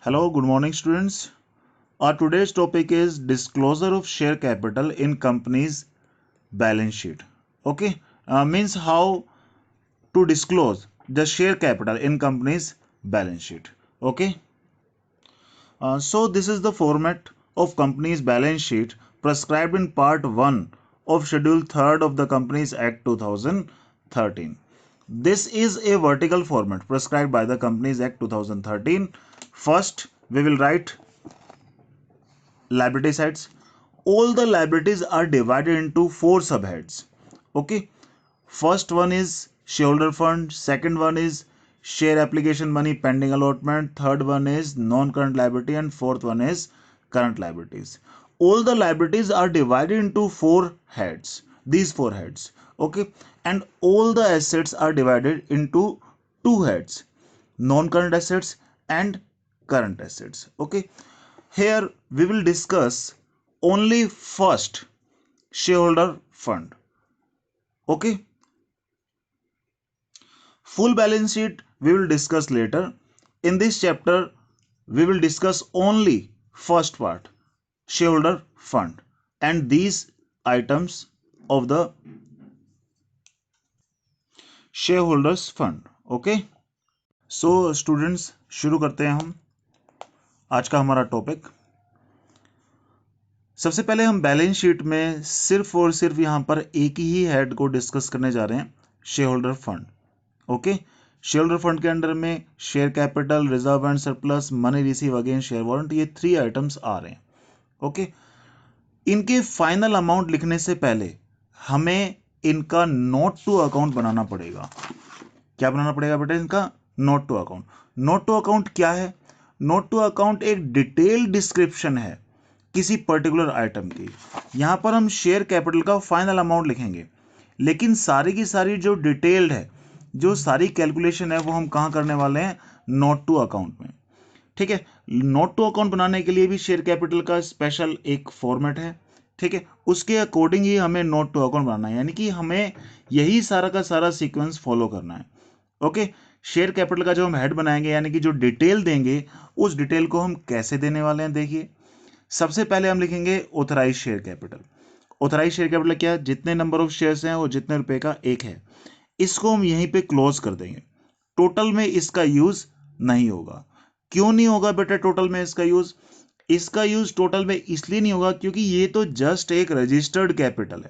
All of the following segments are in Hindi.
Hello, good morning, students. Our today's topic is disclosure of share capital in company's balance sheet. Okay, means how to disclose the share capital in company's balance sheet. Okay, so this is the format of company's balance sheet prescribed in Part 1 of Schedule 3rd of the Companies Act 2013. This is a vertical format prescribed by the Companies Act 2013. First, we will write liability sides. All the liabilities are divided into four subheads. Okay, first one is shareholder fund, second one is share application money pending allotment, third one is non-current liability, and fourth one is current liabilities. All the liabilities are divided into four heads, these four heads. Okay, and all the assets are divided into two heads, non-current assets and current assets. Okay, here we will discuss only first shareholder fund. Okay, full balance sheet we will discuss later. In this chapter, we will discuss only first part, shareholder fund, and these items of the shareholders fund. Okay, so students शुरू करते हैं हम आज का हमारा टॉपिक। सबसे पहले हम बैलेंस शीट में सिर्फ और सिर्फ यहाँ पर एक ही हेड को डिस्कस करने जा रहे हैं, share fund. Okay, share fund के अंडर में share capital, reserve and surplus, money receive against share warrant, ये थ्री आइटम्स आ रहे हैं। ओके, इनके फाइनल अमाउंट लिखने से पहले हमें इनका नोट टू अकाउंट बनाना पड़ेगा। क्या बनाना पड़ेगा बेटा? इनका note to account. Note to account क्या है? नोट टू अकाउंट एक डिटेल डिस्क्रिप्शन है किसी पर्टिकुलर आइटम की। यहां पर हम शेयर कैपिटल का फाइनल अमाउंट लिखेंगे, लेकिन सारी की सारी जो डिटेल्ड है, जो सारी कैलकुलेशन है, वो हम कहां करने वाले हैं? नोट टू अकाउंट में। ठीक है, नोट टू अकाउंट बनाने के लिए भी शेयर कैपिटल का स्पेशल एक फॉर्मेट है। ठीक है, उसके अकॉर्डिंग ही हमें नोट टू अकाउंट बनाना है, यानी कि हमें यही सारा का सारा सीक्वेंस फॉलो करना है। ओके, शेयर कैपिटल का जो हम हेड बनाएंगे, यानी कि जो डिटेल देंगे, उस डिटेल को हम कैसे देने वाले हैं? देखिए, सबसे पहले हम लिखेंगे authorise share capital. Authorise share capital क्या है? जितने नंबर ऑफ शेयर्स हैं वो जितने रुपए का एक है। इसको हम यहीं पे क्लोज कर देंगे। टोटल में इसका यूज नहीं होगा। क्यों नहीं होगा बेटा टोटल में इसका यूज? इसका यूज टोटल में इसलिए नहीं होगा क्योंकि ये तो जस्ट एक रजिस्टर्ड कैपिटल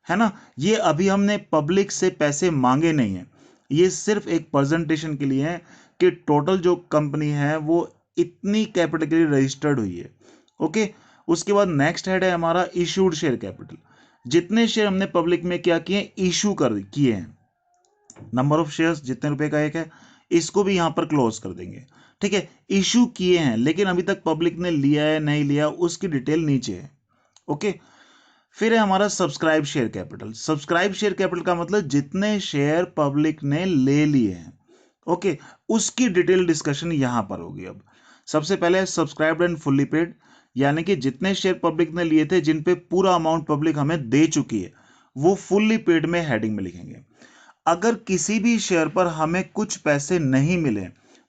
है ना। ये अभी हमने पब्लिक से पैसे मांगे नहीं है, ये सिर्फ एक प्रेजेंटेशन के लिए है कि टोटल जो कंपनी है वो इतनी कैपिटल के लिए रजिस्टर्ड हुई है। ओके, उसके बाद नेक्स्ट हेड है हमारा इशूड शेयर कैपिटल। जितने शेयर हमने पब्लिक में क्या किए? इशू कर किए हैं। नंबर ऑफ शेयर्स जितने रुपए का एक है, इसको भी यहां पर क्लोज कर देंगे। ठीक है, इशू किए हैं लेकिन अभी तक पब्लिक ने लिया है नहीं लिया, उसकी डिटेल नीचे है। ओके, फिर है हमारा subscribe share capital. Subscribe share capital का मतलब जितने शेयर पब्लिक ने ले लिए हैं। ओके, उसकी डिटेल डिस्कशन यहां पर होगी। अब सबसे पहले सब्सक्राइब्ड एंड फुल्ली पेड, यानी कि जितने शेयर पब्लिक ने लिए थे, जिन पे पूरा अमाउंट पब्लिक हमें दे चुकी है, वो फुल्ली पेड में हेडिंग में लिखेंगे। अगर किसी भी शेयर पर हमें कुछ पैसे नहीं मिले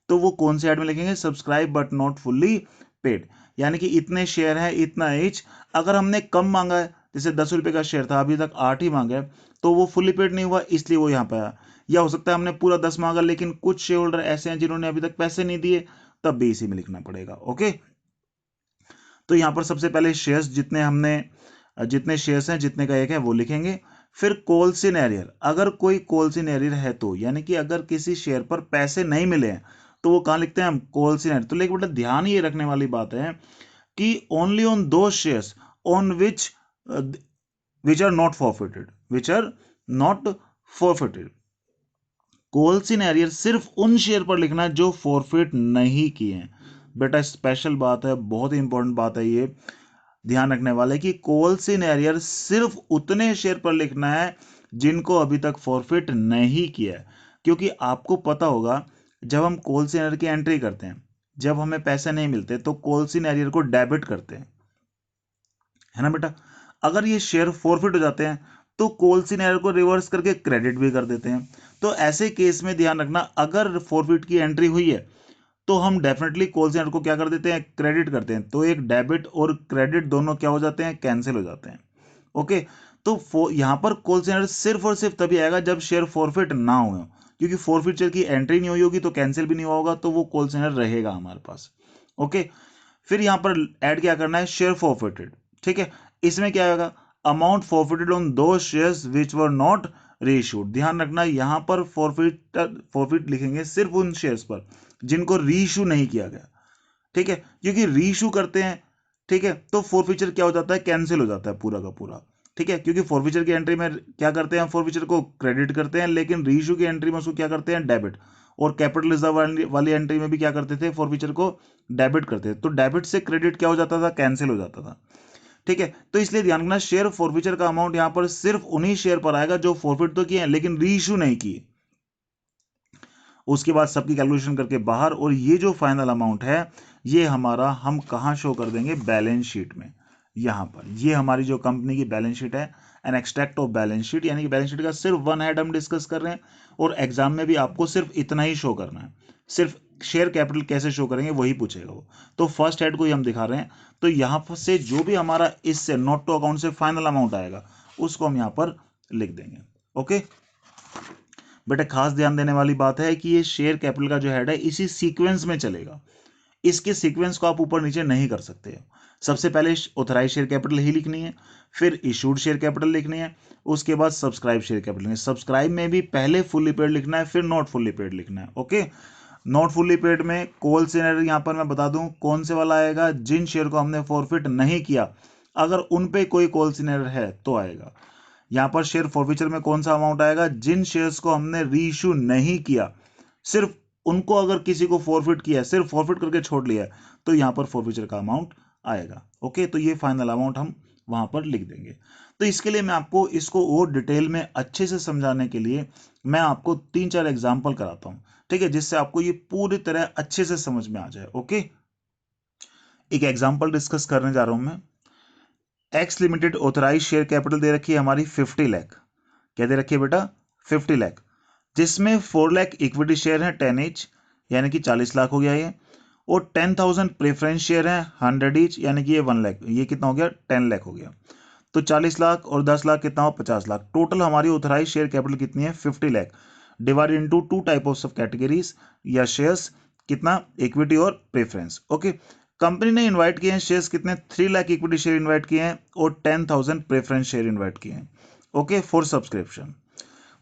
तो वो कौन से हेड में लिखेंगे? Subscribe but not fully paid, यानी कि इतने शेयर हैं, इतना एज। अगर हमने कम मांगा है, जैसे 10 रुपए का शेयर था, अभी तक 8 ही मांगा है, तो वो फुल्ली पेड नहीं हुआ, इसलिए वो यहाँ पे आया। या हो सकता है हमने पूरा 10 मांगा लेकिन कुछ शेयर होल्डर ऐसे हैं जिन्होंने अभी तक पैसे नहीं दिए, तब भी इसी में लिखना पड़ेगा। ओके, तो यहां पर सबसे पहले शेयर्स जितने शेयर्स हैं, जितने का एक है, वो लिखेंगे। फिर कॉल्स इन एरियर, अगर कोई कॉल्स इन एरियर है तो, यानी कि अगर किसी शेयर पर पैसे नहीं मिले हैं तो वो कहां लिखते हैं? हम कॉल्स इन एरियर। तो लेकिन बेटा ध्यान ये रखने वाली बात है कि only on those shares on which are not forfeited, which are not forfeited. Calls in arrear सिर्फ उन शेयर पर लिखना है जो फॉरफिट नहीं किए हैं। बेटा स्पेशल बात है, बहुत ही इंपॉर्टेंट बात है, ये ध्यान रखने वाले कि कॉल्स इन एरियर सिर्फ उतने शेयर पर लिखना है जिनको अभी तक फॉरफिट नहीं किया है। क्योंकि आपको पता होगा, जब हम कॉल्स इन एरियर की एंट्री करते हैं, जब हमें पैसे नहीं मिलते तो कॉल्स इन एरियर को डेबिट करते हैं, है ना बेटा। अगर ये शेयर फॉरफिट हो जाते हैं तो कॉल्स इन एरियर को रिवर्स करके क्रेडिट भी कर देते हैं। तो ऐसे केस में ध्यान रखना, अगर फॉरफिट की एंट्री हुई है तो हम डेफिनेटली कॉल सेंटर को क्या कर देते हैं, क्रेडिट करते हैं। तो एक डेबिट और क्रेडिट दोनों क्या हो जाते हैं, कैंसिल हो जाते हैं। ओके, तो यहाँ पर कॉल सेंटर सिर्फ और सिर्फ तभी आएगा जब शेयर फॉरफिट ना हो, क्योंकि फॉरफिचर की एंट्री नहीं हुई होगी तो कैंसिल भी नहीं हुआ होगा, तो वो कॉल सेंटर रहेगा हमारे पास। ओके, फिर यहाँ पर ऐड क्या करना है, शेयर फॉरफिटेड। ठीक है, इसमें क्या होगा, amount forfeited on those shares which were not reissued. ध्यान रखना यहाँ पर फॉरफिट लिखेंगे सिर्फ उन शेयर्स पर जिनको रीइश्यू नहीं किया गया। ठीक है, क्योंकि रीइश्यू करते हैं, ठीक है, तो फॉरफिचर क्या हो जाता है, कैंसिल हो जाता है पूरा का पूरा। ठीक है, क्योंकि फॉरफिचर की एंट्री में क्या करते हैं, फॉरफिचर को क्रेडिट करते हैं, लेकिन रीइश्यू की एंट्री में उसको क्या करते हैं, डेबिट। और कैपिटल रिजर्व वाली एंट्री में भी क्या करते थे, फॉरफिचर को डेबिट करते थे। तो डेबिट से क्रेडिट क्या हो जाता था, कैंसिल हो जाता था। ठीक है, तो इसलिए ध्यान रखना, शेयर फॉरफिचर का अमाउंट यहां पर सिर्फ उन्हीं शेयर पर आएगा जो फॉरफिट तो किए हैं लेकिन रीइश्यू नहीं किए। उसके बाद सबकी कैलकुलेशन करके बाहर, और ये जो फाइनल अमाउंट है ये हमारा हम कहाँ शो कर देंगे, बैलेंस शीट में। यहाँ पर ये हमारी जो कंपनी की बैलेंस शीट है, an extract of balance sheet, यानी कि बैलेंस शीट का सिर्फ वन हेड हम डिस्कस कर रहे हैं, और एग्जाम में भी आपको सिर्फ इतना ही शो करना है। सिर्फ शेयर कैपिटल कैसे शो करेंगे वही पूछेगा वो। तो फर्स्ट हेड को ही हम दिखा रहे हैं। तो यहाँ पर से जो भी हमारा इससे नोट टू अकाउंट से फाइनल अमाउंट आएगा उसको हम यहाँ पर लिख देंगे। ओके बेटा, खास ध्यान देने वाली बात है कि ये शेयर कैपिटल का जो हेड है इसी सीक्वेंस में चलेगा। इसके सीक्वेंस को आप ऊपर नीचे नहीं कर सकते। सबसे पहले ऑथराइज शेयर कैपिटल ही लिखनी है, फिर इशूड शेयर कैपिटल लिखनी है, उसके बाद सब्सक्राइब शेयर कैपिटल लिखनी है। सब्सक्राइब में भी पहले फुल्ली पेड लिखना है, फिर नॉट फुल्ली पेड लिखना है। ओके, नॉट फुल्ली पेड में कॉल शेयर यहाँ पर मैं बता दूं कौन से वाला आएगा, जिन शेयर को हमने फॉरफिट नहीं किया, अगर उन पे कोई कॉल शेयर है तो आएगा। यहाँ पर शेयर फॉरफिचर में कौन सा अमाउंट आएगा, जिन शेयर्स को हमने रीइश्यू नहीं किया, सिर्फ उनको अगर किसी को फॉरफिट किया है, सिर्फ फॉरफिट करके छोड़ लिया है, तो यहाँ पर फॉरफिचर का अमाउंट आएगा। ओके, तो ये फाइनल अमाउंट हम वहां पर लिख देंगे। तो इसके लिए मैं आपको इसको और डिटेल में अच्छे से समझाने के लिए मैं आपको 3-4 एग्जाम्पल कराता हूँ। ठीक है, जिससे आपको ये पूरी तरह अच्छे से समझ में आ जाए। ओके, एक एग्जाम्पल डिस्कस करने जा रहा हूं मैं। X limited authorise share capital दे रखी है हमारी 50 लाख। क्या दे रखी है बेटा, 50 लाख, जिसमें 4 लाख इक्विटी शेयर है 10 ईच, यानी कि 40 लाख हो गया ये, और 10,000 प्रेफरेंस शेयर है 100 ईच, यानी कि ये 1 लाख, ये कितना हो गया, 10 लाख हो गया। तो 40 लाख और 10 लाख कितना हो, 50 लाख। टोटल हमारी ऑथराइज शेयर कैपिटल कितनी है, 50 lakh, divided into two type of categories या शेयर्स, कितना, इक्विटी और प्रेफरेंस। ओके, कंपनी ने इनवाइट किए हैं शेयर्स कितने, 3 लाख इक्विटी शेयर इनवाइट किए हैं और 10,000 प्रेफरेंस शेयर इनवाइट किए हैं। Okay, for subscription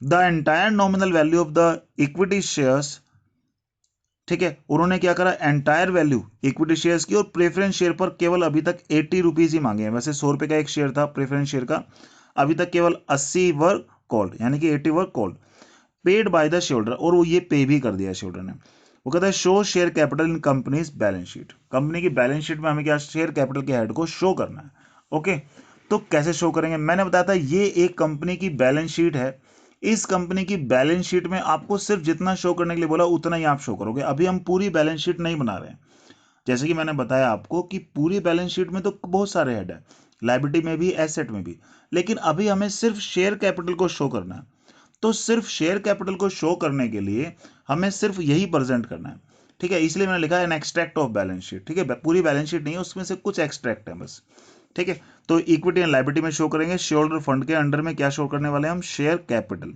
the entire nominal value of the equity shares. ठीक है, उन्होंने क्या करा, एंटायर वैल्यू इक्विटी शेयर्स की और प्रेफरेंस शेयर पर केवल अभी तक 80 रुपीज ही मांगे हैं। वैसे 100 रुपए का एक शेयर था प्रेफरेंस शेयर का, अभी तक केवल 80 वर कॉल्ड, यानी कि 80 were called, paid by the shareholder, और वो ये पे भी कर दिया शेयरहोल्डर ने। वो कहता है show share capital in company's balance sheet. Company की बैलेंस शीट में हमें क्या, शेयर कैपिटल के हेड को शो करना है। ओके, तो कैसे शो करेंगे, मैंने बताया था ये एक कंपनी की बैलेंस शीट है। इस कंपनी की बैलेंस शीट में आपको सिर्फ जितना शो करने के लिए बोला उतना ही आप शो करोगे। अभी हम पूरी बैलेंस शीट नहीं बना रहे हैं। जैसे कि मैंने बताया आपको कि पूरी बैलेंस शीट में तो बहुत सारे हेड है, लायबिलिटी में भी एसेट में भी, लेकिन अभी हमें सिर्फ शेयर कैपिटल को शो करना है। तो सिर्फ शेयर कैपिटल को शो करने के लिए हमें सिर्फ यही प्रेजेंट करना है। ठीक है, इसलिए मैंने लिखा है an extract of balance sheet. ठीक है, पूरी बैलेंस शीट नहीं है, उसमें से कुछ एक्सट्रैक्ट है बस। ठीक है, तो इक्विटी एंड लायबिलिटी में शो करेंगे, शेयर होल्डर फंड के अंडर में क्या शो करने वाले हैं हम, शेयर कैपिटल।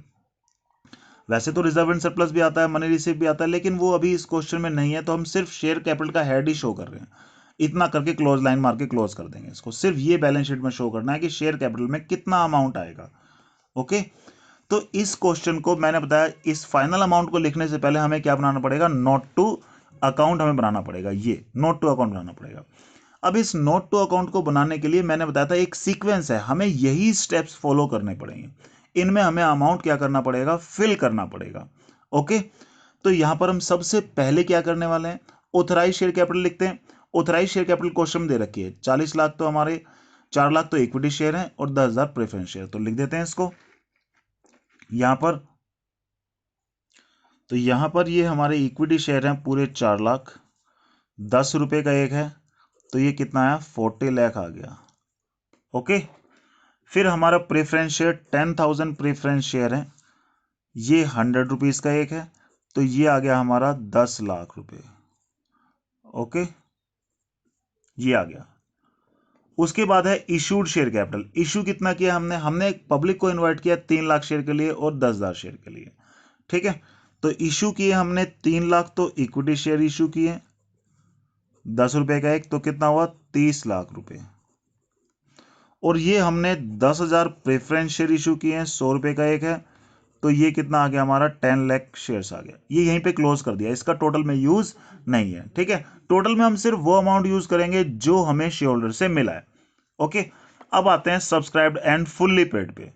वैसे तो रिजर्व एंड सरप्लस भी आता है, मनी रिसीव भी आता है, लेकिन वो अभी इस क्वेश्चन में नहीं है, तो हम सिर्फ शेयर कैपिटल का हेड ही शो कर रहे हैं। इतना करके क्लोज लाइन मार के क्लोज कर देंगे इसको। सिर्फ ये बैलेंस शीट में शो करना है कि शेयर कैपिटल में कितना अमाउंट आएगा। ओके, तो इस क्वेश्चन को मैंने बताया, इस फाइनल अमाउंट को लिखने से पहले हमें क्या बनाना पड़ेगा, नोट टू अकाउंट हमें बनाना पड़ेगा। ये नोट टू अकाउंट बनाना पड़ेगा। अब इस नोट टू अकाउंट को बनाने के लिए मैंने बताया था एक सीक्वेंस है, हमें यही स्टेप्स फॉलो करने पड़ेंगे। इनमें हमें अमाउंट क्या करना पड़ेगा, फिल करना पड़ेगा। ओके, तो यहां पर हम सबसे पहले क्या करने वाले हैं, ऑथराइज शेयर कैपिटल लिखते हैं। ऑथराइज शेयर कैपिटल क्वेश्चन दे रखी है 40 लाख, तो हमारे 4 लाख तो इक्विटी शेयर है और 10,000 प्रेफरेंस शेयर, तो लिख देते हैं इसको यहां पर। तो यहां पर ये हमारे इक्विटी शेयर हैं पूरे 4 लाख, 10 रुपए का एक है, तो ये कितना आया, 40 लाख आ गया। ओके, फिर हमारा प्रेफरेंस शेयर 10,000 प्रेफरेंस शेयर है, ये 100 रुपीज का एक है, तो ये आ गया हमारा 10 लाख रुपए। ओके, ये आ गया। उसके बाद है इशूड शेयर कैपिटल। इशू कितना किया हमने पब्लिक को इन्वाइट किया 3 लाख शेयर के लिए और 10,000 शेयर के लिए, ठीक है। तो इशू किए हमने 3 लाख, तो इक्विटी शेयर इशू किए 10 रुपए का एक, तो कितना हुआ 30 लाख रुपए। और ये हमने 10,000 प्रेफरेंस शेयर इशू किए हैं, 100 रुपए का एक है, तो ये कितना आ गया हमारा 10 लाख शेयर्स आ गया। ये यहीं पे क्लोज कर दिया, इसका टोटल में यूज नहीं है, ठीक है। टोटल में हम सिर्फ वो अमाउंट यूज करेंगे जो हमें शेयर होल्डर से मिला है। ओके, अब आते हैं सब्सक्राइब्ड एंड फुल्ली पेड पे।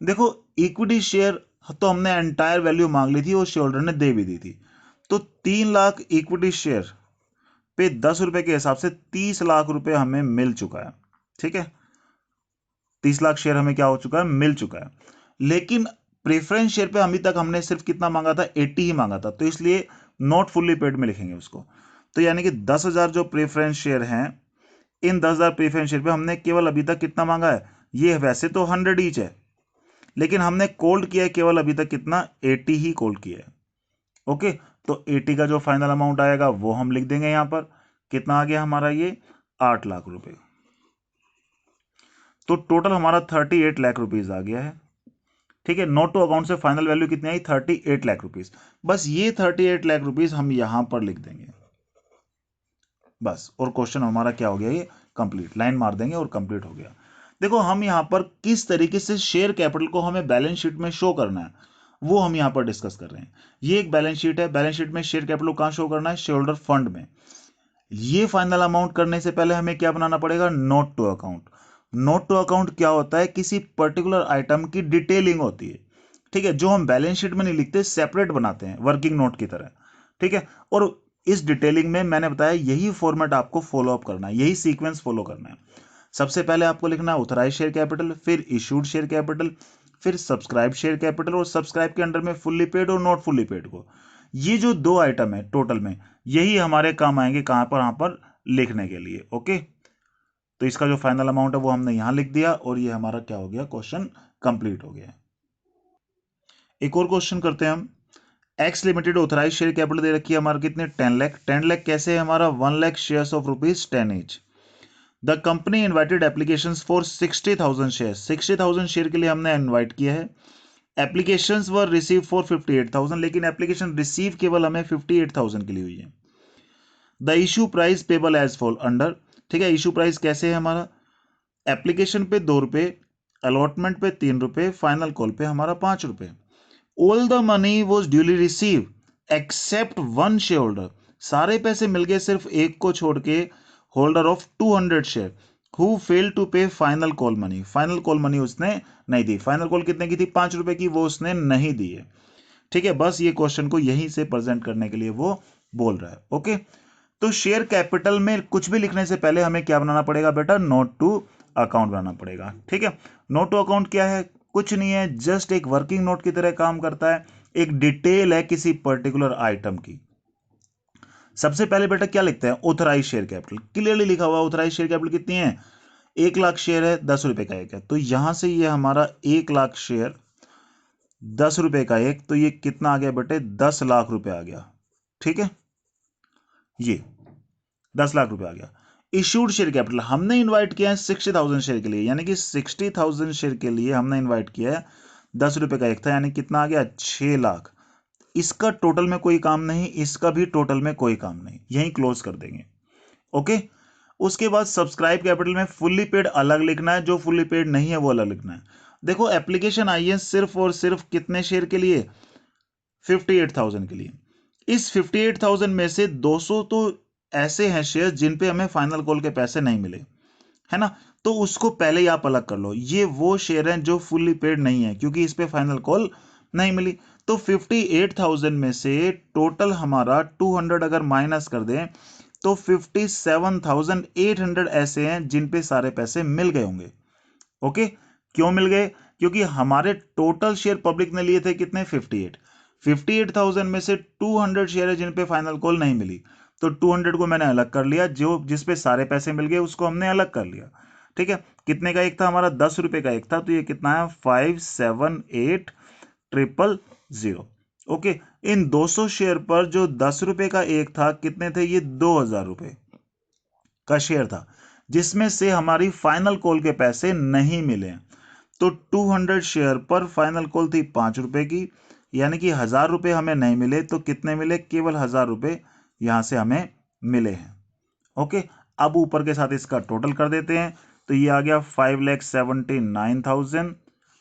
देखो इक्विटी शेयर तो हमने एंटायर वैल्यू मांग ली थी और शेयर होल्डर ने दे भी दी थी। तो 3 लाख इक्विटी शेयर पे 10 रुपए के हिसाब से 30 लाख रुपए हमें मिल चुका है, ठीक है। 30 लाख शेयर हमें क्या हो चुका है, मिल चुका है। लेकिन प्रेफरेंस शेयर पे अभी तक हमने सिर्फ कितना मांगा था, 80 ही मांगा था, तो इसलिए नॉट फुल्ली पेड में लिखेंगे उसको। तो यानी कि 10,000 जो प्रेफरेंस शेयर हैं, इन 10,000 प्रेफरेंस शेयर पे हमने केवल अभी तक कितना मांगा है, ये वैसे तो 100 ईच है, लेकिन हमने कोल्ड किया है केवल अभी तक कितना, 80 ही कोल्ड किया है। ओके, तो 80 का जो फाइनल अमाउंट आएगा वो हम लिख देंगे यहां पर। कितना आ गया हमारा, ये 8 लाख रुपए। तो टोटल हमारा 38 लाख रुपीज आ गया है, ठीक है। नोट टू अकाउंट से फाइनल वैल्यू कितनी आई, 38 लाख रुपीज। बस ये 38 लाख रुपीज हम यहां पर लिख देंगे बस, और क्वेश्चन हमारा क्या हो गया, ये कंप्लीट। लाइन मार देंगे और कंप्लीट हो गया। देखो हम यहां पर किस तरीके से शेयर कैपिटल को हमें बैलेंस शीट में शो करना है वो हम यहां पर डिस्कस कर रहे हैं। ये एक बैलेंस शीट है, बैलेंस शीट में शेयर कैपिटल को कहां शो करना है, शेयर होल्डर फंड में। ये फाइनल अमाउंट करने से पहले हमें क्या बनाना पड़ेगा, note to account. Note to account क्या होता है, किसी पर्टिकुलर आइटम की डिटेलिंग होती है, ठीक है, जो हम बैलेंस शीट में नहीं लिखते, सेपरेट बनाते हैं वर्किंग नोट की तरह, ठीक है। और इस डिटेलिंग में मैंने बताया यही फॉर्मेट आपको फॉलो अप करना है, यही सीक्वेंस फॉलो करना है। सबसे पहले आपको लिखना है ऑथराइज शेयर कैपिटल, फिर इशूड शेयर कैपिटल, फिर सब्सक्राइब शेयर कैपिटल, और सब्सक्राइब के अंडर में फुल्ली पेड और नॉट फुल्ली पेड को। ये जो 2 आइटम है टोटल में, यही हमारे काम आएंगे कहां पर, यहां पर लिखने के लिए। ओके, तो इसका जो फाइनल अमाउंट है वो हमने यहां लिख दिया, और ये हमारा क्या हो गया, क्वेश्चन कंप्लीट हो गया। एक और क्वेश्चन करते हैं हम। X limited authorise share capital दे रखी है हमारे कितने, 10 लाख। 10 लाख कैसे है हमारा, 1 lakh shares of rupees 10 each. The company invited applications for 60,000 share. 60,000 share के लिए हमने इन्वाइट किया है। एप्लीकेशंस वर रिसीव फॉर 58,000, लेकिन एप्लीकेशन रिसीव केवल हमें 58,000 के लिए हुई है। The issue price payable as fall under, ठीक है। इशू प्राइस कैसे है हमारा, एप्लीकेशन पे 2 रुपए, अलॉटमेंट पे 3 रुपए, फाइनल कॉल पे हमारा 5 रुपए। All the money was duly receive except one share holder. सारे पैसे मिल गए सिर्फ एक को छोड़ के, holder of 200 share who fail to pay final call money. Final call money उसने नहीं दी। फाइनल कॉल कितने की थी, 5 रुपए की, वो उसने नहीं दी है, ठीक है। बस ये क्वेश्चन को यहीं से प्रेजेंट करने के लिए वो बोल रहा है। ओके, तो शेयर कैपिटल में कुछ भी लिखने से पहले हमें क्या बनाना पड़ेगा बेटा, नोट टू अकाउंट बनाना पड़ेगा, ठीक है। नोट टू अकाउंट क्या है, कुछ नहीं है, जस्ट एक वर्किंग नोट की तरह काम करता है, एक डिटेल है किसी पर्टिकुलर आइटम की। सबसे पहले बेटा क्या लिखते हैं, ऑथराइज शेयर कैपिटल, क्लियरली लिखा हुआ है ऑथराइज शेयर कैपिटल कितनी है, 1 लाख शेयर है, 10 रुपए का एक है, तो यहां से ये हमारा 1 लाख शेयर 10 रुपए का एक, तो ये कितना आ गया बेटे, 10 लाख रुपए आ गया, ठीक है। ये 10 लाख रुपए आ गया। इश्यूड शेयर कैपिटल हमने इन्वाइट किया है 60,000 शेयर के लिए, यानी कि 60,000 शेयर के लिए हमने इन्वाइट किया है, 10 रुपए का एक था, यानी कितना आ गया, 6 लाख। इसका टोटल में कोई काम नहीं, इसका भी टोटल में कोई काम नहीं, यहीं क्लोज कर देंगे। ओके, उसके बाद सब्सक्राइब कैपिटल में फुल्ली पेड अलग लिखना है, जो फुल्ली पेड नहीं है वो अलग लिखना है। देखो एप्लीकेशन आई है सिर्फ और सिर्फ कितने शेयर के लिए, 58,000 के लिए। इस 58,000 में से 200 तो ऐसे हैं शेयर जिन पे हमें फाइनल कॉल के पैसे नहीं मिले, है ना, तो उसको पहले ही आप अलग कर लो। ये वो शेयर हैं जो फुल्ली पेड नहीं है, क्योंकि इस पे फाइनल कॉल नहीं मिली। तो 58,000 में से टोटल हमारा 200 अगर माइनस कर दें तो 57,800 ऐसे हैं जिन पे सारे पैसे मिल गए होंगे। ओके, क्यों मिल गए, क्योंकि हमारे टोटल शेयर पब्लिक ने लिए थे कितने, 58,000 में से 200 शेयर है जिन पे फाइनल कॉल नहीं मिली, तो 200 को मैंने अलग कर लिया, जो जिस पे सारे पैसे मिल गए उसको हमने अलग कर लिया, ठीक है। कितने का एक था हमारा, 10 रुपए का एक था, तो ये कितना है, 578000, ओके, इन 200 शेयर पर जो 10 रुपए का एक था, कितने थे ये? 2000 रुपए का शेयर था, जिसमें से हमारी फाइनल कॉल के पैसे नहीं मिले। तो 200 शेयर पर फाइनल कॉल थी 5 रुपए की, यानी कि 1000 रुपए हमें नहीं मिले। तो कितने मिले? केवल 1000 रुपए यहां से हमें मिले हैं। ओके, अब ऊपर के साथ इसका टोटल कर देते हैं। तो ये आ गया 5,79,000।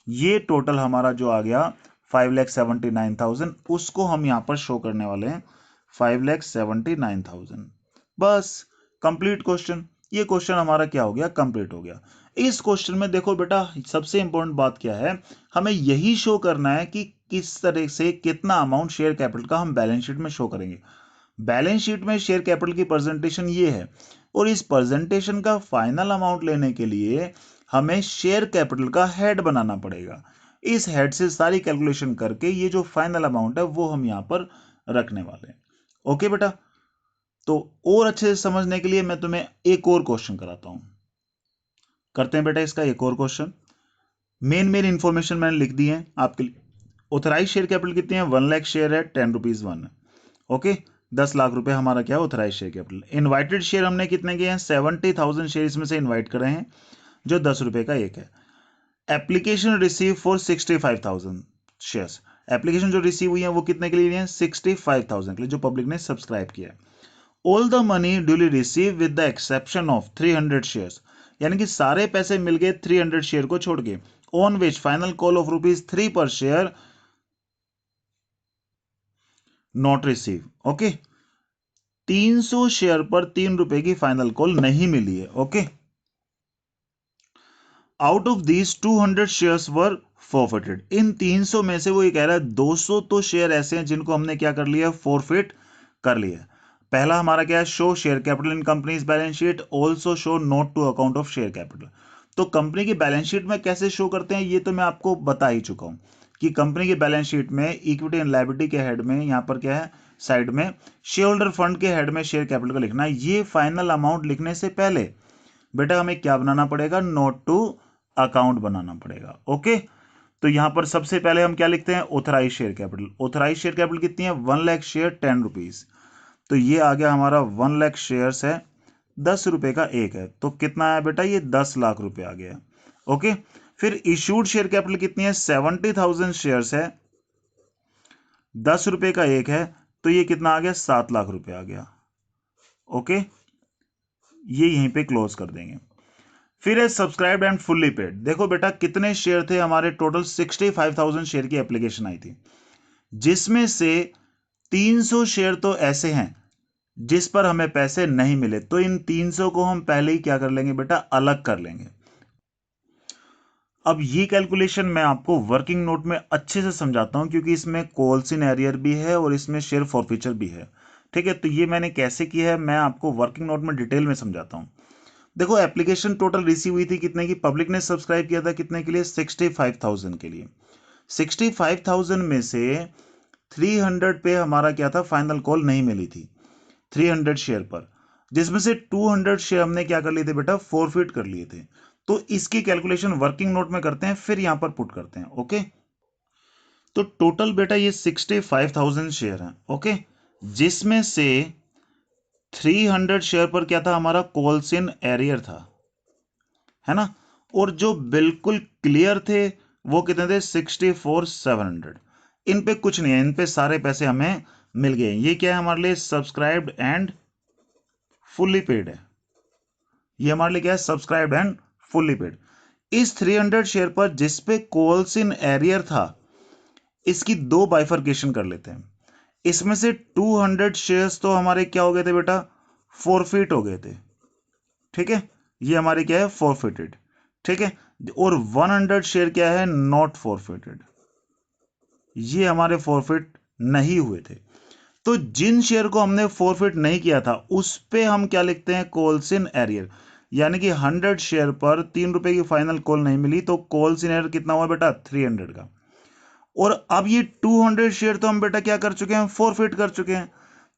ये टोटल हमारा जो आ गया 5,79,000, उसको हम यहां पर शो करने वाले हैं 5,79,000। बस कंप्लीट क्वेश्चन। ये क्वेश्चन हमारा क्या हो गया? कंप्लीट हो गया। इस क्वेश्चन में देखो बेटा, सबसे इंपॉर्टेंट बात क्या है, हमें यही शो करना है कि किस तरह से कितना अमाउंट शेयर कैपिटल का हम बैलेंस शीट में शो करेंगे। बैलेंस शीट में शेयर कैपिटल की प्रेजेंटेशन ये है, और इस प्रेजेंटेशन का फाइनल अमाउंट लेने के लिए हमें शेयर कैपिटल का हेड बनाना पड़ेगा। इस हेड से सारी कैलकुलेशन करके ये जो फाइनल अमाउंट है वो हम यहां पर रखने वाले हैं। ओके बेटा, तो और अच्छे से समझने के लिए मैं तुम्हें एक और क्वेश्चन कराता हूं। करते हैं बेटा इसका एक और क्वेश्चन। मेन इंफॉर्मेशन मैंने लिख दी है आपके लिए। ऑथराइज शेयर कैपिटल कितनी है? 1 लाख शेयर है, 10 रुपीज 1। ओके, 10 लाख रुपए हमारा क्या है? Authorise share capital. Invited share हमने कितने किए हैं? 70,000 शेयर इसमें से इनवाइट करे हैं, जो 10 रुपए का एक है। Application receive for 65,000 shares. Application जो रिसीव हुई है वो कितने के लिए है? 65,000 के लिए, जो पब्लिक ने सब्सक्राइब किया है। All the money duly receive with the exception of 300 shares, यानी कि सारे पैसे मिल गए 300 शेयर को छोड़ के। On which final call of ₹3 पर share not receive. Okay, 300 share पर 3 रुपए की फाइनल कॉल नहीं मिली है। Okay, out of these 200 shares were forfeited. इन 300 में से वो ये कह रहा है 200 तो शेयर ऐसे हैं जिनको हमने क्या कर लिया? फॉरफिट कर लिया। पहला हमारा क्या है? Show share capital in company's balance sheet, also show note to account of share capital. तो कंपनी की बैलेंस शीट में कैसे शो करते हैं ये तो मैं आपको बता ही चुका हूं, कि कंपनी की बैलेंस शीट में इक्विटी एंड लायबिलिटी के हेड में यहां पर क्या है? साइड में शेयर होल्डर फंड के हेड में शेयर कैपिटल का लिखना है। ये फाइनल अमाउंट लिखने से पहले बेटा हमें क्या बनाना पड़ेगा? नोट टू अकाउंट बनाना पड़ेगा। ओके, तो यहां पर सबसे पहले हम क्या लिखते हैं? Authorise share capital. Authorise share capital कितनी है? 1 लाख शेयर, 10 रुपीज। तो ये आ गया हमारा 1 लाख शेयर्स है, 10 रुपए का एक है, तो कितना आया बेटा? ये 10 लाख रुपए आ गया। ओके, फिर इश्यूड शेयर कैपिटल कितनी है? 70,000 शेयर्स है, 10 रुपए का एक है, तो ये कितना आ गया? 7 लाख रुपए आ गया। ओके, ये यहीं पे क्लोज कर देंगे। फिर है सब्सक्राइब्ड एंड फुल्ली पेड। देखो बेटा कितने शेयर थे हमारे? टोटल 65,000 शेयर की एप्लीकेशन आई थी, जिसमें से 300 शेयर तो ऐसे हैं जिस पर हमें पैसे नहीं मिले। तो इन 300 को हम पहले ही क्या कर लेंगे बेटा? अलग कर लेंगे। अब ये कैलकुलेशन मैं आपको वर्किंग नोट में अच्छे से समझाता हूं, क्योंकि इसमें कॉल्स इन एरियर भी है और इसमें शेयर फॉरफीचर भी है। ठीक है, तो ये मैंने कैसे किया है मैं आपको वर्किंग नोट में डिटेल में समझाता हूं। देखो, एप्लीकेशन टोटल रिसीव हुई थी कितने की? पब्लिक ने सब्सक्राइब किया था कितने के लिए? 65,000 के लिए। 65,000 में से 300 पे हमारा क्या था? फाइनल कॉल नहीं मिली थी 300 शेयर पर, जिसमें से 200 शेयर हमने क्या कर लिए थे बेटा? फॉरफिट कर लिए थे। तो इसकी कैलकुलेशन वर्किंग नोट में करते हैं, फिर यहां पर पुट करते हैं। ओके, तो टोटल बेटा ये 65,000 शेयर है। ओके, जिसमें से 300 शेयर पर क्या था? हमारा कॉल्स इन एरियर था, है ना? और जो बिल्कुल क्लियर थे वो कितने थे? 64,700। इन पे कुछ नहीं है, इन पे सारे पैसे हमें मिल गए। ये क्या है हमारे लिए? सब्सक्राइब्ड एंड फुल्ली पेड है। ये हमारे लिए क्या है? Subscribed and fully paid. इस 300 शेयर पर जिस पे कॉल्स इन एरियर था, इसकी दो बाइफर्केशन कर लेते हैं। इसमें से 200 शेयर्स तो हमारे क्या हो गए थे बेटा? फॉरफिट हो गए थे। ठीक है, ये हमारे क्या है? फॉरफिटेड। ठीक है, और 100 शेयर क्या है? Not forfeited. ये हमारे फॉरफिट नहीं हुए थे। तो जिन शेयर को हमने फॉरफिट नहीं किया था उस पे हम क्या लिखते हैं? Calls in arrear. यानी कि 100 शेयर पर 3 रुपए की फाइनल कॉल नहीं मिली, तो कॉल्स इन एरियर कितना हुआ बेटा? 300 का। और अब ये 200 शेयर तो हम बेटा क्या कर चुके हैं? फॉरफिट कर चुके हैं।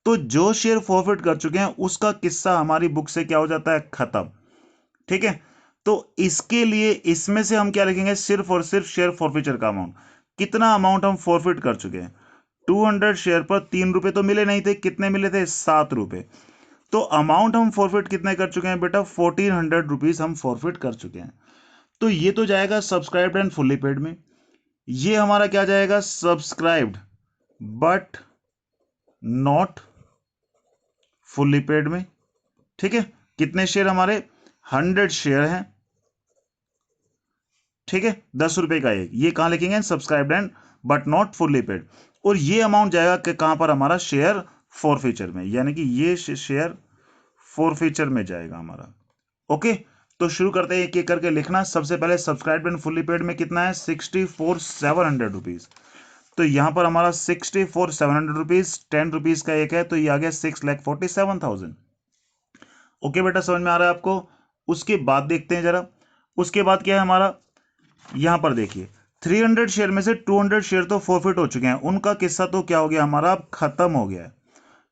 तो जो शेयर फॉरफिट कर चुके हैं उसका किस्सा हमारी बुक से क्या हो जाता है? खत्म। ठीक है, तो इसके लिए इसमें से हम क्या लिखेंगे? सिर्फ और सिर्फ शेयर फॉरफिचर का अमाउंट। कितना अमाउंट हम फॉरफिट कर चुके हैं? 200 शेयर पर 3 रुपए तो मिले नहीं थे, कितने मिले थे? 7 रुपए। तो अमाउंट हम फॉरफिट कितने कर चुके हैं बेटा? 1400 रुपीज हम फॉरफिट कर चुके हैं। तो ये तो जाएगा सब्सक्राइब्ड एंड फुल्ली पेड में। ये हमारा क्या जाएगा? Subscribed but not fully paid में। ठीक है, कितने शेयर हमारे? 100 शेयर हैं। ठीक है, 10 रुपए का एक, ये कहां लिखेंगे? Subscribed and but not fully paid. और ये अमाउंट जाएगा कि कहां पर? हमारा शेयर फॉरफीचर में, यानी कि ये शेयर फॉरफीचर में जाएगा हमारा। ओके, तो शुरू करते हैं एक एक करके लिखना। सबसे पहले सब्सक्राइब्ड एंड फुल्ली पेड में कितना है? 64,700 रुपीज। तो यहां पर हमारा 64,700 रुपीज, 10 रुपीज का एक है, तो ये आ गया 6,47,000। ओके बेटा, समझ में आ रहा है आपको? उसके बाद देखते हैं जरा, उसके बाद क्या है हमारा? यहां पर देखिए, 300 शेयर में से 200 शेयर तो फॉरफिट हो चुके हैं, उनका किस्सा तो क्या हो गया हमारा? अब खत्म हो गया है।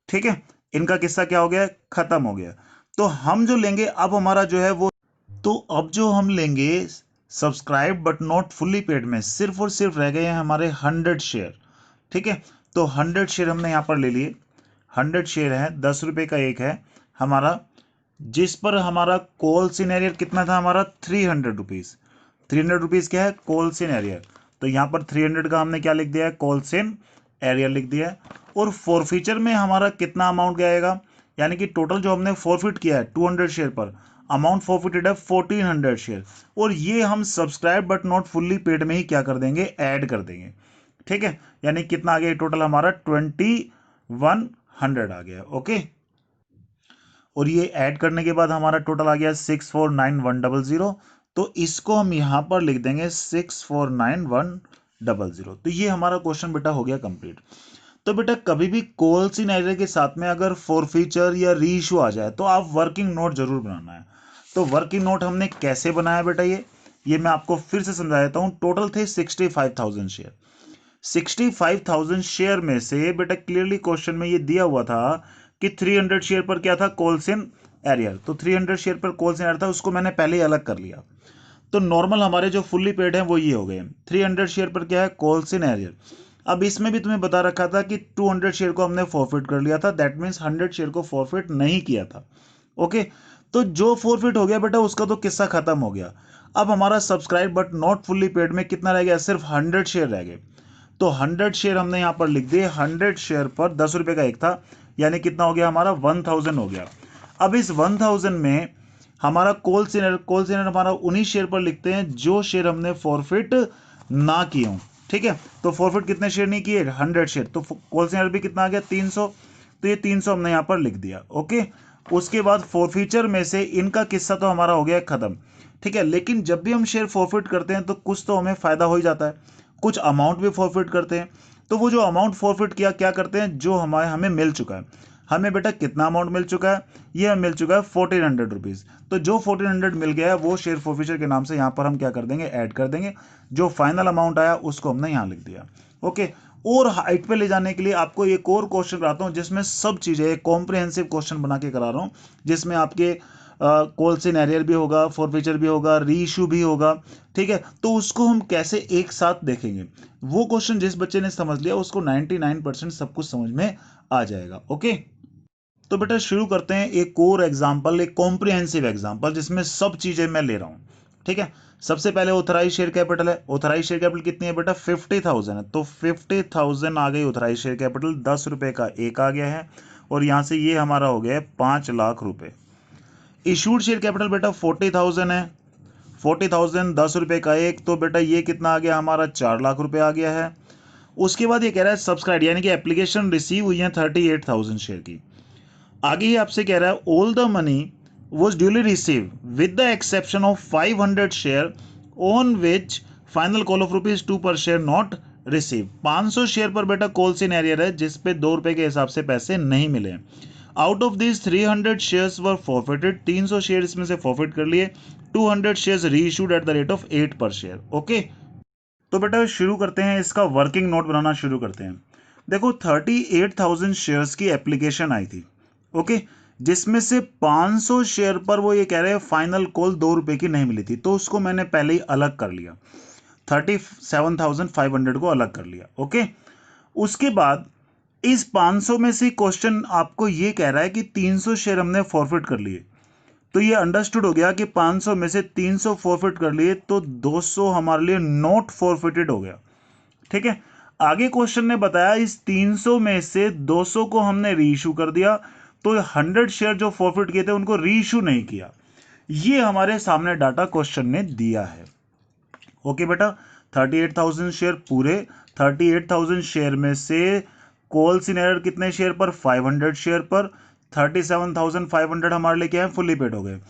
ठीक है, इनका किस्सा क्या हो गया? खत्म हो गया। तो हम जो लेंगे अब हमारा जो है वो, तो अब जो हम लेंगे subscribe but not fully paid में, सिर्फ और सिर्फ रह गए हैं हमारे 100 शेयर। ठीक है, तो 100 शेयर हमने यहां पर ले लिए। 100 शेयर है, 10 रुपए का एक है हमारा, जिस पर हमारा कॉल सिनेरियर कितना था हमारा? 300 रुपीज। 300 रुपीज क्या है? कॉल सिन एरियर। तो यहां पर 300 का हमने क्या लिख दिया है? कॉल सिन एरियर लिख दिया है। और फॉरफीचर में हमारा कितना अमाउंट आएगा? यानी कि टोटल जो हमने फॉरफिट किया है 200 शेयर पर, अमाउंट फॉरफिटेड है 1400 शेयर। और ये हम subscribe but not fully paid में ही क्या कर देंगे? ऐड कर देंगे। ठीक है, यानी कितना आ गया टोटल हमारा? 2100 आ गया। ओके, और ये ऐड करने के बाद हमारा टोटल आ गया 649,100। तो इसको हम यहां पर लिख देंगे 649,100। तो ये हमारा क्वेश्चन बेटा हो गया कंप्लीट। तो बेटा कभी भी कॉल सिनेरियो के साथ में अगर फॉरफीचर या री इशू आ जाए तो आप वर्किंग नोट जरूर बनाना है। तो वर्किंग नोट हमने कैसे बनाया बेटा? ये मैं आपको फिर से समझा देता हूं। टोटल थे 65,000 शेयर। 65,000 शेयर में से बेटा क्लियरली क्वेश्चन में ये दिया हुआ था कि 300 शेयर पर क्या था? कॉल्सिन एरियर। तो 300 शेयर पर कॉल्सिन एरियर था, उसको मैंने पहले ही अलग कर लिया। तो नॉर्मल हमारे जो फुल्ली पेड है वो ये हो गए। 300 शेयर पर क्या है? कॉल्सिन एरियर। अब इसमें भी तुम्हें बता रखा था कि 200 शेयर को हमने फॉरफिट कर लिया था, दैट मीन्स 100 शेयर को फॉरफिट नहीं किया था। ओके, तो जो फॉरफिट हो गया बेटा उसका तो किस्सा खत्म हो गया। अब हमारा subscribe but not fully paid में कितना रह गया? सिर्फ 100 शेयर रह गए। तो 100 शेयर हमने यहां पर लिख दिए। 100 शेयर पर 10 रुपए का एक था, यानी कितना हो गया हमारा? 1000 हो गया। अब इस 1000 में हमारा कॉल सिनर हमारा उन्हीं शेयर पर लिखते हैं जो शेयर हमने फॉरफिट ना किए हों। ठीक है, तो फॉरफिट कितने शेयर नहीं किए? 100 शेयर। तो कॉल सिनर भी कितना आ गया? 300। तो ये 300 हमने यहां पर लिख दिया। ओके, उसके बाद फॉरफीचर में से इनका किस्सा तो हमारा हो गया खत्म। ठीक है, लेकिन जब भी हम शेयर फॉरफिट करते हैं तो कुछ तो हमें फायदा हो ही जाता है, कुछ अमाउंट भी फॉरफिट करते हैं। तो वो जो अमाउंट फॉरफिट किया क्या करते हैं? जो हमें मिल चुका है। हमें बेटा कितना अमाउंट मिल चुका है? ये हमें मिल चुका है 1400 रुपीज। तो जो 1400 मिल गया है वो शेयर फॉरफिचर के नाम से यहाँ पर हम क्या कर देंगे? ऐड कर देंगे। जो फाइनल अमाउंट आया उसको हमने यहाँ लिख दिया। ओके, और हाइट पे ले जाने के लिए आपको एक और क्वेश्चन कराता हूँ जिसमें सब चीजें, एक कॉम्प्रिहेंसिव क्वेश्चन बना के करा रहा हूँ, जिसमें आपके कॉल सिनेरियर भी होगा, फॉरफीचर भी होगा, री इशू भी होगा। ठीक है, तो उसको हम कैसे एक साथ देखेंगे? वो क्वेश्चन जिस बच्चे ने समझ लिया उसको 99% सब कुछ समझ में आ जाएगा। ओके, तो बेटा शुरू करते हैं एक और एग्जांपल, एक कॉम्प्रिहेंसिव एग्जांपल जिसमें सब चीजें मैं ले रहा हूं। ठीक है, सबसे पहले ऑथराइज शेयर कैपिटल है। ऑथराइज शेयर कैपिटल कितनी है बेटा? 50,000 है। तो 50,000 आ गई ऑथराइज शेयर कैपिटल, 10 रुपए का एक आ गया है। और यहां से ये हमारा हो गया है 5 लाख रुपए। इशूड शेयर कैपिटल बेटा 40,000 है। 40,000, 10 रुपए का एक, तो बेटा ये कितना आ गया हमारा? 4 लाख रुपए आ गया है। उसके बाद ये कह रहा है सब्सक्राइब, यानी कि एप्लीकेशन रिसीव हुई है 38,000 शेयर की। आगे ही आपसे कह रहा है all the money was duly receive with the exception of 500 share on which final call of ₹2 पर शेयर नॉट रिसीव। 500 शेयर पर बेटा कॉल सिन एरियर है जिस पे 2 रुपए के हिसाब से पैसे नहीं मिले। Out of this 300 shares were forfeited. 300 share इसमें से फॉरफिट कर लिए। 200 शेयर्स री issued at the rate of 8 पर शेयर। ओके, तो बेटा शुरू करते हैं, इसका वर्किंग नोट बनाना शुरू करते हैं। देखो 38,000 शेयर्स की एप्लीकेशन आई थी। ओके, जिसमें से 500 शेयर पर वो ये कह रहे हैं फाइनल कॉल 2 रुपए की नहीं मिली थी, तो उसको मैंने पहले ही अलग कर लिया। 37,500 को अलग कर लिया। ओके, उसके बाद इस 500 में से क्वेश्चन आपको ये कह रहा है कि 300 शेयर हमने फॉरफिट कर लिए, तो ये अंडरस्टूड हो गया कि 500 में से 300 फॉरफिट कर लिए तो 200 हमारे लिए नॉट फॉरफिटेड हो गया। ठीक है, आगे क्वेश्चन ने बताया इस 300 में से 200 को हमने रीइश्यू कर दिया, तो 100 शेयर जो फॉरफिट किए थे उनको रीइश्यू नहीं किया। ये हमारे सामने डाटा क्वेश्चन ने दिया है। ओके बेटा, 38,000 शेयर पूरे, 38,000 शेयर में से कॉल्स इन एरर कितने शेयर पर, 500 शेयर पर, 37,500 हमारे लिए क्या है, फुल्ली पेड हो गए।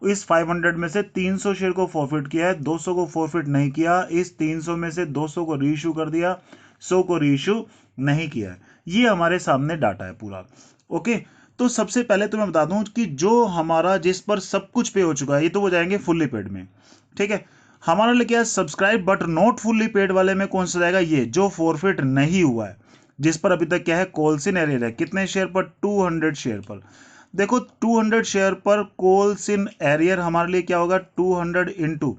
इस 500 में से 300 शेयर को फॉरफिट किया है, 200 को फॉरफिट नहीं किया, इस 300 में से 200 को रीइश्यू कर दिया, 100 को रीइश्यू नहीं किया है। ये हमारे सामने डाटा है पूरा। ओके, तो सबसे पहले तो मैं बता दूं कि जो हमारा जिस पर सब कुछ पे हो चुका है ये तो वो जाएंगे फुल्ली पेड में। ठीक है, हमारा लिए क्या है, subscribe but not fully paid वाले में कौन सा जाएगा, ये जो फॉरफिट नहीं हुआ है, जिस पर अभी तक क्या है, कॉल्स इन एरियर है, कितने शेयर पर, 200 शेयर पर। देखो 200 शेयर पर कॉल्स इन एरियर हमारे लिए क्या होगा, 200 इंटू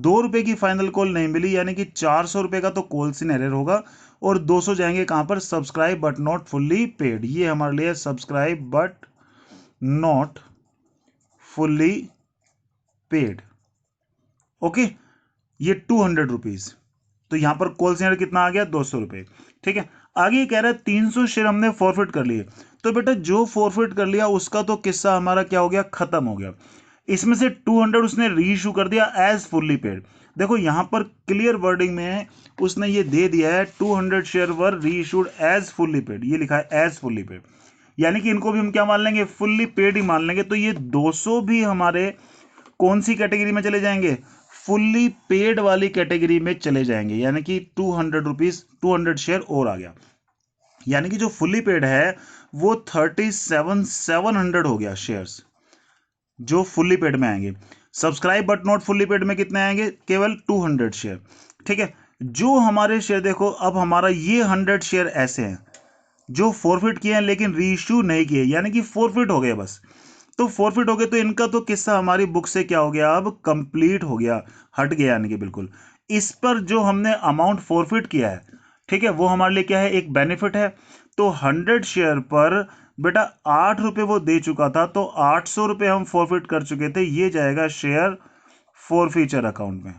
2 रुपए की फाइनल कॉल नहीं मिली, यानी कि 400 रुपए का तो कॉल्स इन एरियर होगा, और 200 जाएंगे कहां पर, subscribe but not fully paid. ये हमारे लिए subscribe but not fully paid. Okay, ये 200 रुपीज, तो यहां पर कॉल सेंटर कितना आ गया, 200 रुपए। ठीक है, आगे ये कह रहा है 300 शेयर हमने फॉरफिट कर लिए, तो बेटा जो फॉरफिट कर लिया उसका तो किस्सा हमारा क्या हो गया, खत्म हो गया। इसमें से 200 उसने रीइश्यू कर दिया एज फुल्ली पेड। देखो यहां पर क्लियर वर्डिंग में उसने ये दे दिया है 200 share were reissued as fully paid, ये लिखा है एज फुल्ली पेड, यानी कि इनको भी हम क्या मान लेंगे, फुल्ली पेड ही मान लेंगे। तो ये 200 भी हमारे कौन सी कैटेगरी में चले जाएंगे, फुल्ली पेड वाली कैटेगरी में चले जाएंगे, यानी कि 200 रुपीज 200 शेयर और आ गया, यानी कि जो फुल्ली पेड है वो 37,700 हो गया शेयर्स जो फुल्ली पेड में आएंगे। Subscribe but not fully paid में कितने आएंगे, केवल 200 शेयर। ठीक है, जो हमारे शेयर देखो अब हमारा ये 100 शेयर ऐसे हैं जो फॉरफिट किए हैं लेकिन रीइश्यू नहीं किए, यानी कि फॉरफिट हो गए बस। तो फॉरफिट हो गए तो इनका तो किस्सा हमारी बुक से क्या हो गया, अब कंप्लीट हो गया, हट गया, यानी कि बिल्कुल। इस पर जो हमने अमाउंट फॉरफिट किया है, ठीक है, वो हमारे लिए क्या है, एक बेनिफिट है। तो 100 शेयर पर बेटा 8 रुपए वो दे चुका था, तो 800 रुपए हम फॉरफिट कर चुके थे, ये जाएगा शेयर फॉरफीचर अकाउंट में।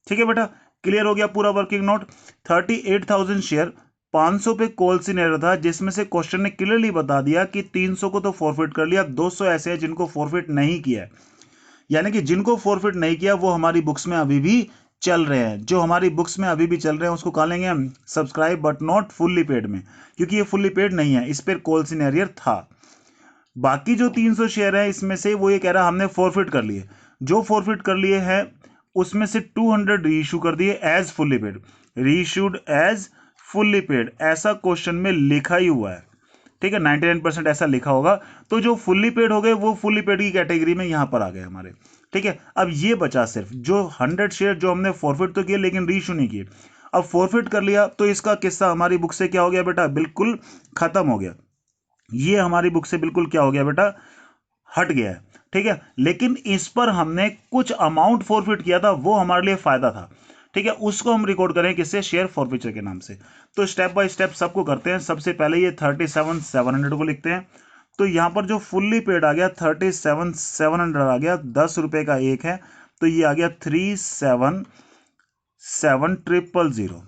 ठीक है बेटा, क्लियर हो गया पूरा वर्किंग नोट। 38,000 शेयर, 500 पे कॉल्स इन एरर था, जिसमें से क्वेश्चन ने क्लियरली बता दिया कि 300 को तो फॉरफिट कर लिया, 200 ऐसे हैं जिनको फॉरफिट नहीं किया है, यानी कि जिनको फॉरफिट नहीं किया वो हमारी बुक्स में अभी भी चल रहे हैं। जो हमारी बुक्स में अभी भी चल रहे हैं उसको कहा लेंगे हम subscribe but not fully paid में, क्योंकि ये फुल्ली पेड नहीं है, इस पर कॉल्स इन एरियर था। बाकी जो 300 शेयर है इसमें से वो ये कह रहा है हमने फॉरफिट कर लिए, जो फॉरफिट कर लिए हैं उसमें से 200 रीइश्यू कर दिए as fully paid, reissued as fully paid, ऐसा क्वेश्चन में लिखा ही हुआ है। ठीक है, 99% ऐसा लिखा होगा। तो जो फुल्ली पेड हो गए वो फुल्ली पेड की कैटेगरी में यहां पर आ गए हमारे। ठीक है, अब ये बचा सिर्फ जो 100 शेयर जो हमने फॉरफिट तो किए लेकिन रीइश्यू नहीं किए, अब फॉरफिट कर लिया तो इसका किस्सा हमारी बुक से क्या हो गया बेटा, बिल्कुल खत्म हो गया। ये हमारी बुक से बिल्कुल क्या हो गया बेटा, हट गया है। ठीक है, लेकिन इस पर हमने कुछ अमाउंट फॉरफिट किया था, वो हमारे लिए फायदा था। ठीक है, उसको हम रिकॉर्ड करें किससे, शेयर फॉरफीचर के नाम से। तो स्टेप बाय स्टेप सबको करते हैं। सबसे पहले ये 37,700 को लिखते हैं, तो यहां पर जो फुल्ली पेड आ गया 37,700 आ गया, 10 रुपए का एक है, तो ये आ गया 37,700।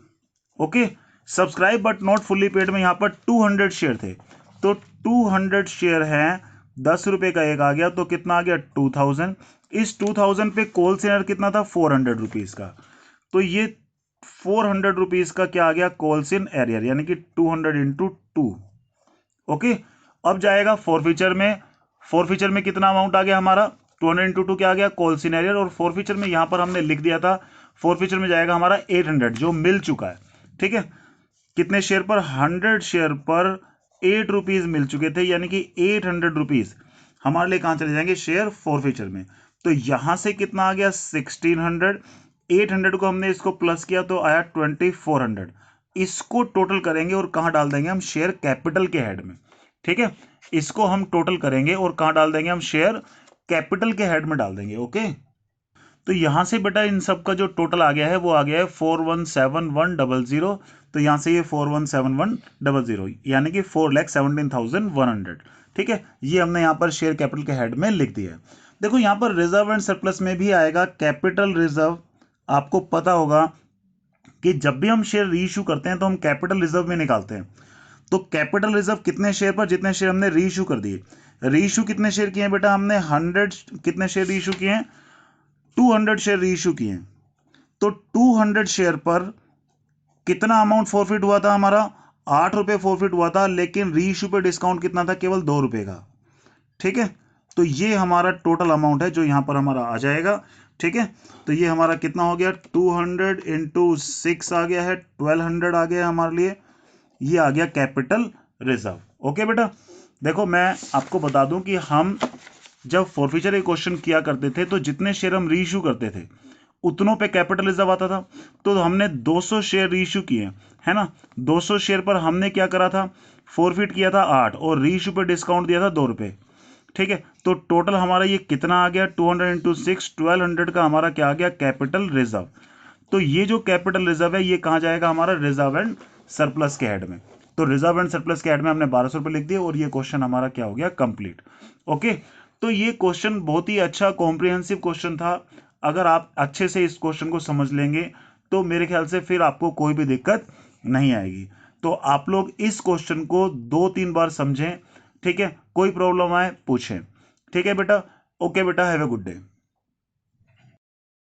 Okay, subscribe but not fully paid में यहां पर 200 शेयर थे, तो 200 शेयर हैं, 10 रुपए का एक आ गया, तो कितना आ गया, 2000। इस 2000 पे कॉल सेंटर कितना था, 400 रुपीज का, तो ये 400 रुपीज का क्या आ गया, कॉल्स इन एरियर, यानी कि 200 इंटू 2। ओके, अब जाएगा फॉरफीचर में। फॉरफीचर में कितना अमाउंट आ गया हमारा, 200 इंटू 2 क्या आ गया, कॉल्स इन एरियर, और फॉरफीचर में यहां पर हमने लिख दिया था, फॉरफीचर में जाएगा हमारा 800 जो मिल चुका है। ठीक है, कितने शेयर पर, 100 शेयर पर 8 रुपीज मिल चुके थे, यानी कि 800 रुपीज हमारे लिए कहां चले जाएंगे, शेयर फॉरफीचर में। तो यहां से कितना आ गया, 1600, 800 को हमने इसको प्लस किया तो आया 2400, इसको टोटल करेंगे और कहां डाल देंगे हम, शेयर कैपिटल के हेड में। ठीक है, इसको हम टोटल करेंगे और कहां डाल देंगे हम, शेयर कैपिटल के हेड में डाल देंगे। ओके, तो यहां से बेटा इन सब का जो टोटल आ गया है वो आ गया है 417100, तो यहाँ से ये 417100 यानी कि 4,17,100, ठीक है। ये हमने यहाँ पर शेयर कैपिटल के हेड में लिख दिया है। देखो यहाँ पर रिजर्व एंड सरप्लस में भी आएगा कैपिटल रिजर्व। आपको पता होगा कि जब भी हम शेयर रीइश्यू करते हैं तो हम कैपिटल रिजर्व में निकालते हैं। तो कैपिटल रिजर्व कितने शेयर पर, जितने शेयर हमने रीइश्यू कर दिए। रीइश्यू कितने शेयर किए हैं बेटा, हमने 100 कितने शेयर रीइश्यू किए हैं, 200 शेयर रीइश्यू किए हैं। तो 200 शेयर पर कितना अमाउंट फॉरफिट हुआ था हमारा, 8 रुपए फॉरफिट हुआ था, लेकिन रीइश्यू पे डिस्काउंट कितना था, केवल 2 रुपए का, ठीक है। तो ये हमारा टोटल अमाउंट है जो यहां पर हमारा आ जाएगा, ठीक है। तो ये हमारा कितना हो गया, 200 इंटू 6 आ गया है, 1200 आ गया हमारे लिए, ये आ गया कैपिटल रिजर्व। ओके बेटा, देखो मैं आपको बता दूं कि हम जब फॉरफिचर के क्वेश्चन किया करते थे तो जितने शेयर हम रीइश्यू करते थे उतनों पे कैपिटल रिजर्व आता था। तो हमने 200 शेयर रीइश्यू किए, है ना। 200 शेयर पर हमने क्या करा था, फॉरफिट किया था 8 और रीइश्यू पे डिस्काउंट दिया था 2 रुपए, ठीक है। तो टोटल हमारा ये कितना आ गया, 200 इंटू 6 1200 का हमारा क्या आ गया, कैपिटल रिजर्व। तो ये जो कैपिटल रिजर्व है ये कहां जाएगा, हमारा रिजर्व एंड सरप्लस के हेड में। तो रिजर्व एंड सरप्लस के हेड में हमने 1200 रुपए लिख दिए और ये क्वेश्चन हमारा क्या हो गया, कंप्लीट। ओके, तो ये क्वेश्चन बहुत ही अच्छा कॉम्प्रिहेंसिव क्वेश्चन था। अगर आप अच्छे से इस क्वेश्चन को समझ लेंगे तो मेरे ख्याल से फिर आपको कोई भी दिक्कत नहीं आएगी। तो आप लोग इस क्वेश्चन को 2-3 बार समझें, ठीक है। कोई प्रॉब्लम आए पूछें, ठीक है बेटा। ओके बेटा, हैव ए गुड डे।